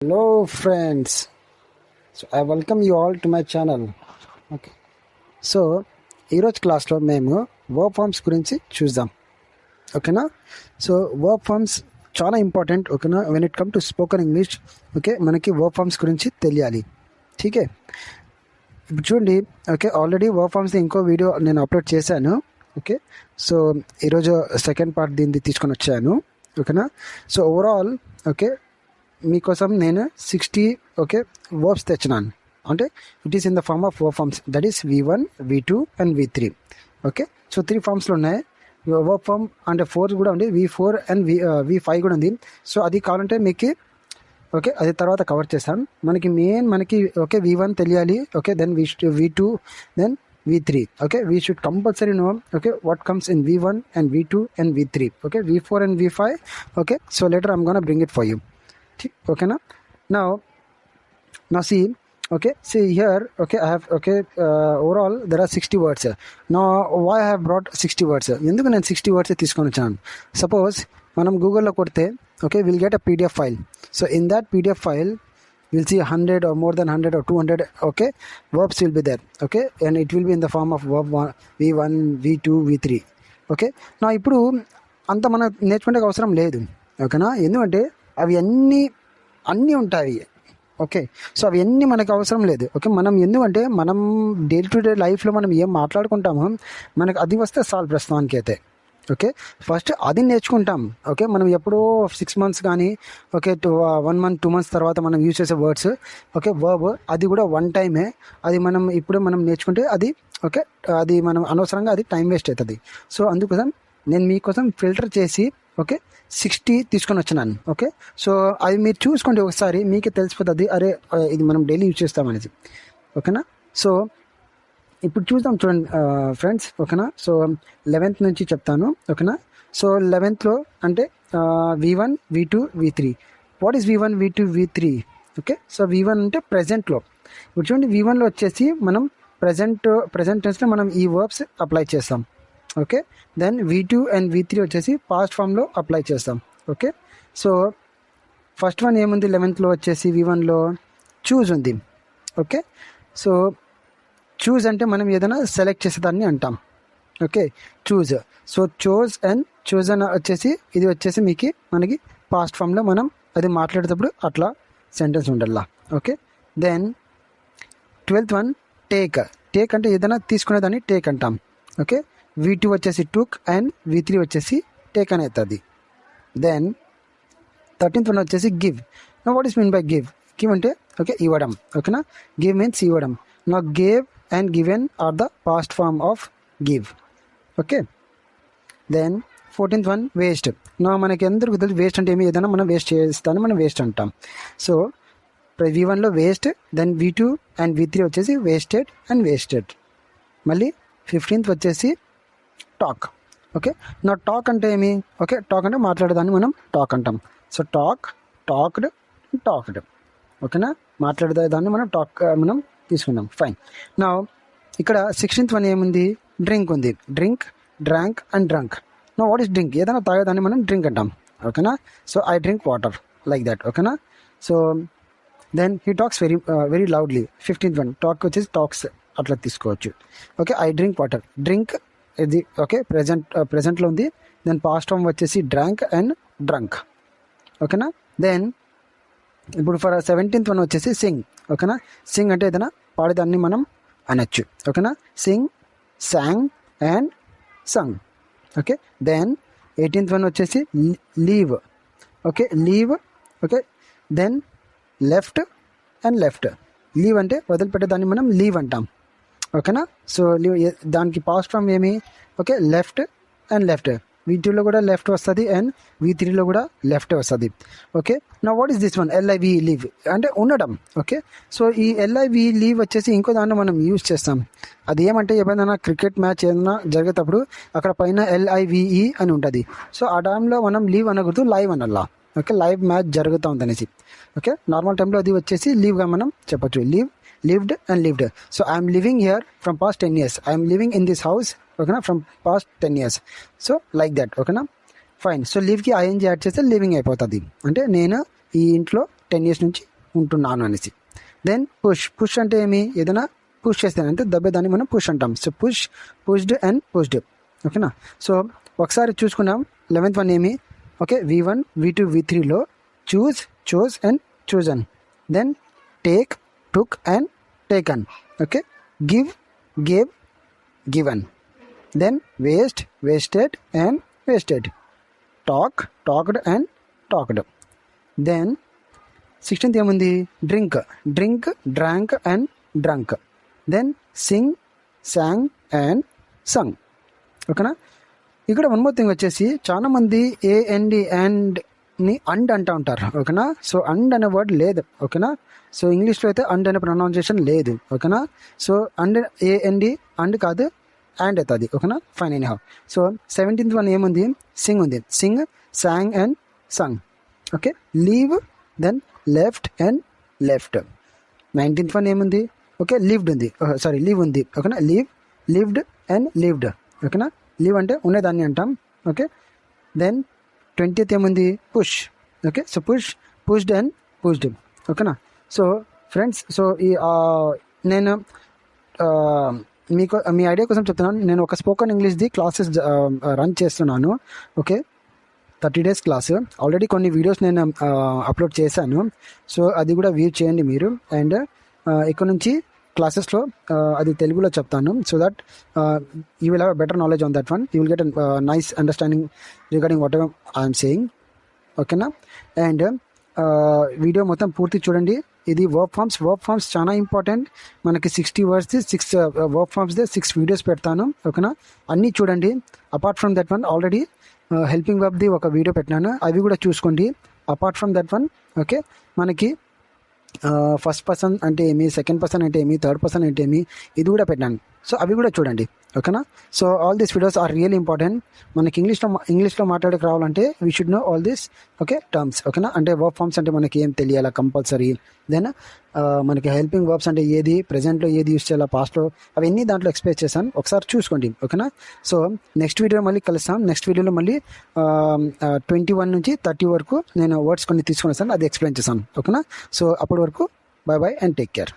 Hello friends, so I welcome you all to my channel. Okay, so ఈరోజు క్లాస్లో మేము verb forms గురించి చూద్దాం. ఓకేనా? సో వర్బ్ ఫార్మ్స్ చాలా ఇంపార్టెంట్. ఓకేనా? When it come to spoken English, okay, మనకి వర్బ్ ఫార్మ్స్ గురించి తెలియాలి. ఠీకే, ఇప్పుడు చూడండి. ఓకే, ఆల్రెడీ వర్బ్ ఫార్మ్స్ ఇంకో వీడియో నేను అప్లోడ్ చేశాను. ఓకే, సో ఈరోజు సెకండ్ పార్ట్ దీన్ని తీసుకొని వచ్చాను. ఓకేనా? సో ఓవరాల్ ఓకే మీకోసం నేను 60 వర్బ్స్ తెచ్చినాను. అంటే it is in the form of verb forms, that is V1, V2 and V3. Okay, so 3 ఫార్మ్స్లో ఉన్నాయి. వర్బ్ ఫార్మ్ అంటే 4 కూడా ఉంది, V4 అండ్ V5 కూడా ఉంది. సో అది కావాలంటే మీకు ఓకే అది తర్వాత కవర్ చేస్తాను. మనకి ఓకే V1 తెలియాలి. Okay, then V2, then V3. Okay, we should compulsory know okay what comes in V1 and V2 and V3. Okay, V4 and V5. Okay, so later I'm gonna bring it for you. Okay now see here. Okay, I have overall there are 60 words. Now why I have brought 60 words? ఎందుకు నేను 60 words తీసుకొని వచ్చాను? Suppose మనం గూగుల్లో కొడితే okay we'll get a PDF file. So in that PDF file we'll see 100 or more than 100 or 200 okay verbs will be there. Okay, and it will be in the form of verb V1, V2, V3. Okay, now ఇప్పుడు అంత మనం నేర్చుకుంటే అవసరం లేదు. ఓకేనా? ఎందుకంటే అవి అన్నీ ఉంటాయి. ఓకే, సో అవి అన్నీ మనకు అవసరం లేదు. ఓకే, ఎందుకంటే మనం డే టు డే లైఫ్లో మనం ఏం మాట్లాడుకుంటామో మనకు అది వస్తే చాలు ప్రస్తుతానికి అయితే. ఓకే, ఫస్ట్ అది నేర్చుకుంటాం. ఓకే, మనం ఎప్పుడో 6 months కానీ ఓకే 1 month 2 months తర్వాత మనం యూజ్ చేసే వర్డ్స్ ఓకే వర్బ్ అది కూడా వన్ టైమే. అది ఇప్పుడే మనం నేర్చుకుంటే అది ఓకే అది మనం అనవసరంగా అది టైం వేస్ట్ అవుతుంది. సో అందుకోసం నేను మీకోసం ఫిల్టర్ చేసి ఓకే 60 తీసుకొని వచ్చినాను. ఓకే, సో అది మీరు చూసుకోండి ఒకసారి, మీకే తెలిసిపోతుంది అరే ఇది మనం డైలీ యూజ్ చేస్తామనేది. ఓకేనా? సో ఇప్పుడు చూద్దాం చూడండి ఫ్రెండ్స్. ఓకేనా? సో 11th నుంచి చెప్తాను. ఓకేనా? సో 11th అంటే V1, V2, V3. What is V1, V2, V3? Okay, so V1 అంటే ప్రజెంట్లో. ఇప్పుడు చూడండి, V1లో వచ్చేసి మనం ప్రజెంట్ టెన్స్లో మనం ఈ వర్బ్స్ అప్లై చేస్తాం. Okay, then V2 and V3 వచ్చేసి పాస్ట్ ఫామ్లో అప్లై చేస్తాం. ఓకే, సో ఫస్ట్ వన్ ఏముంది 11th వచ్చేసి V1లో చూజ్ ఉంది. ఓకే, సో చూజ్ అంటే మనం ఏదైనా సెలెక్ట్ చేసేదాన్ని అంటాం. Okay, choose. So chose and chosen వచ్చేసి ఇది వచ్చేసి మనకి పాస్ట్ ఫామ్లో మనం అది మాట్లాడేటప్పుడు అట్లా సెంటెన్స్ ఉండాలా. Okay, then 12th one take అంటే ఏదైనా తీసుకునేదాన్ని టేక్ అంటాం. ఓకే, V2 వచ్చేసి టుక్ అండ్ V3 వచ్చేసి టేక్ అని అవుతుంది. దెన్ 13th వన్ వచ్చేసి గివ్. నా what is mean by give? Give అంటే ఓకే ఇవ్వడం. ఓకేనా? గివ్ మీన్స్ ఇవ్వడం. నా gave and given are the past form of give. Okay, then 14th one waste. నా మనకి ఎందుకు తెలుసు వేస్ట్ అంటే ఏదైనా మనం వేస్ట్ చేస్తాను మనం వేస్ట్ అంటాం. సో V1లో waste, then V2 and V3 వచ్చేసి వేస్టెడ్ అండ్ వేస్టెడ్. మళ్ళీ 15th వచ్చేసి టాక్. ఓకే, నా టాక్ అంటే ఏమి? ఓకే, టాక్ అంటే మాట్లాడేదాన్ని మనం టాక్ అంటాం. So talked. ఓకేనా? మాట్లాడేదాన్ని మనం తీసుకున్నాం. ఫైన్. నా ఇక్కడ 16th వన్ ఏముంది? డ్రింక్ ఉంది. Drank and drunk. నా వాట్ ఈస్ డ్రింక్? ఏదైనా తాగేదాన్ని మనం డ్రింక్ అంటాం. ఓకేనా? So I drink water like that. ఓకేనా? So then he talks very loudly. 15th one talk వచ్చేసి టాక్స్ అట్లా తీసుకోవచ్చు. Okay, I drink water. Drink ఇది ఓకే ప్రెజెంట్లో ఉంది. దెన్ పాస్ట్ ఫామ్ వచ్చేసి డ్రాంక్ అండ్ డ్రంక్. ఓకేనా? దెన్ ఇప్పుడు ఫర్ 17th వన్ వచ్చేసి సింగ్. ఓకేనా? సింగ్ అంటే ఏదైనా పాడేదాన్ని మనం అనొచ్చు. ఓకేనా? Sing, song and sung. Okay, then 18th one వచ్చేసి leave. Okay, leave. Okay, then left. Leave అంటే వదిలిపెట్టేదాన్ని మనం లీవ్ అంటాం. ఓకేనా? సో లీవ్ దానికి పాస్ట్ ఫామ్ ఏమి? Okay, left. V2లో కూడా లెఫ్ట్ వస్తుంది అండ్ V3లో కూడా లెఫ్ట్ వస్తుంది. ఓకే, నా what is this one? LIV leave అంటే ఉండడం. ఓకే, సో ఈ LIV లీవ్ వచ్చేసి ఇంకో దాంట్లో మనం యూజ్ చేస్తాం. అది ఏమంటే ఎప్పుడైనా క్రికెట్ మ్యాచ్ ఏదైనా జరిగేటప్పుడు అక్కడ పైన LIVE అని ఉంటుంది. సో ఆ టైంలో మనం లీవ్ అనకూడదు, లైవ్ అనల్లా. ఓకే, లైవ్ మ్యాచ్ జరుగుతూ ఉంది అనేసి. ఓకే, నార్మల్ టైంలో అది వచ్చేసి లీవ్గా మనం చెప్పచ్చు. lived and lived. So I am living here from past 10 years. I am living in this house okay na from past 10 years. So like that okay na fine. So live ki ing add చేస్తే living అయిపోతుంది. అంటే నేను ఈ ఇంట్లో 10 years నుంచి ఉంటున్నాను అనేసి. Then push అంటే ఏమి, ఏదైనా పుష్ చేస్తానంటే దబ్బేదాన్ని మనం పుష్ అంటాం. So pushed and pushed. ఓకేనా. సో ఒకసారి చూసుకున్నాం 11th వన్ ఏమి, ఓకే, V1 V2 V3లో choose and chosen. Then take took and taken. Okay. Gave given. Then wasted and wasted. Talked and talked. Then 16th ఏముంది, drink drank and drunk. Then sang and sung. ఓకేనా. ఇక్కడ one more thing వచ్చేసి చాలా మంది అండ్ని అంటూ ఉంటారు. ఓకేనా. So and అనే వర్డ్ లేదు. ఓకేనా. సో ఇంగ్లీష్లో అయితే అండ్ అనే ప్రొనౌన్సియేషన్ లేదు. ఓకేనా. సో అండ్ కాదు, అండ్ అవుతుంది. ఓకేనా. Fine anyhow. So 17th one ఏముంది, సింగ్ ఉంది. sang and sung. Okay. Leave, then left and left. 19th one ఏముంది, ఓకే, లీవ్ ఉంది. ఓకేనా. Lived and lived. ఓకేనా. లీవ్ అంటే ఉండేదాన్ని అంటాం. ఓకే. దెన్ 20th ఏముంది, push. Okay. So pushed and pushed. ఓకేనా. సో ఫ్రెండ్స్, సో నేను మీకు మీ ఐడియా కోసం చెప్తున్నాను. నేను ఒక స్పోకెన్ ఇంగ్లీష్ది క్లాసెస్ రన్ చేస్తున్నాను. ఓకే. 30 days class. ఆల్రెడీ కొన్ని వీడియోస్ నేను అప్లోడ్ చేశాను. సో అది కూడా వ్యూ చేయండి మీరు. అండ్ ఇక్కడ నుంచి క్లాసెస్లో అది తెలుగులో చెప్తాను. So that you will have better knowledge on that one. You will get nice understanding regarding what ever I'm saying. ఓకేనా. అండ్ వీడియో మొత్తం పూర్తి చూడండి. ఇది వర్క్ ఫార్మ్స్ చాలా ఇంపార్టెంట్. మనకి 60 words 6 వర్క్ ఫార్మ్స్దే 6 వీడియోస్ పెడతాను. ఓకేనా. అన్నీ చూడండి. Apart from that one already helping వర్బ్ది ఒక వీడియో పెట్టినాను, అవి కూడా చూసుకోండి. Apart from that one, okay, మనకి ఫస్ట్ పర్సన్ అంటే ఏమి, సెకండ్ పర్సన్ అంటే ఏమి, థర్డ్ పర్సన్ అంటే ఏమి, ఇది కూడా పెట్టాను. సో అవి కూడా చూడండి. ఓకేనా. So all these videos are real important. మనకి ఇంగ్లీష్లో మాట్లాడక రావాలంటే we should know all these, okay, terms. ఓకేనా. అంటే వర్బ్ ఫార్మ్స్ అంటే మనకి ఏం తెలియాలా కంపల్సరీ. దెన్ మనకి హెల్పింగ్ వర్బ్స్ అంటే ఏది, ప్రెజెంట్లో ఏది యూస్ చేయాలా, పాస్ట్లో, అవన్నీ దాంట్లో ఎక్స్ప్లెయిన్ చేశాను. ఒకసారి చూసుకోండి. ఓకేనా. సో నెక్స్ట్ వీడియో మళ్ళీ కలుస్తాం. నెక్స్ట్ వీడియోలో మళ్ళీ 21 నుంచి 30 వరకు నేను వర్డ్స్ కొన్ని తీసుకొని వస్తాను, అది ఎక్స్ప్లెయిన్ చేశాను. ఓకేనా. సో అప్పటి వరకు బాయ్ అండ్ టేక్ కేర్.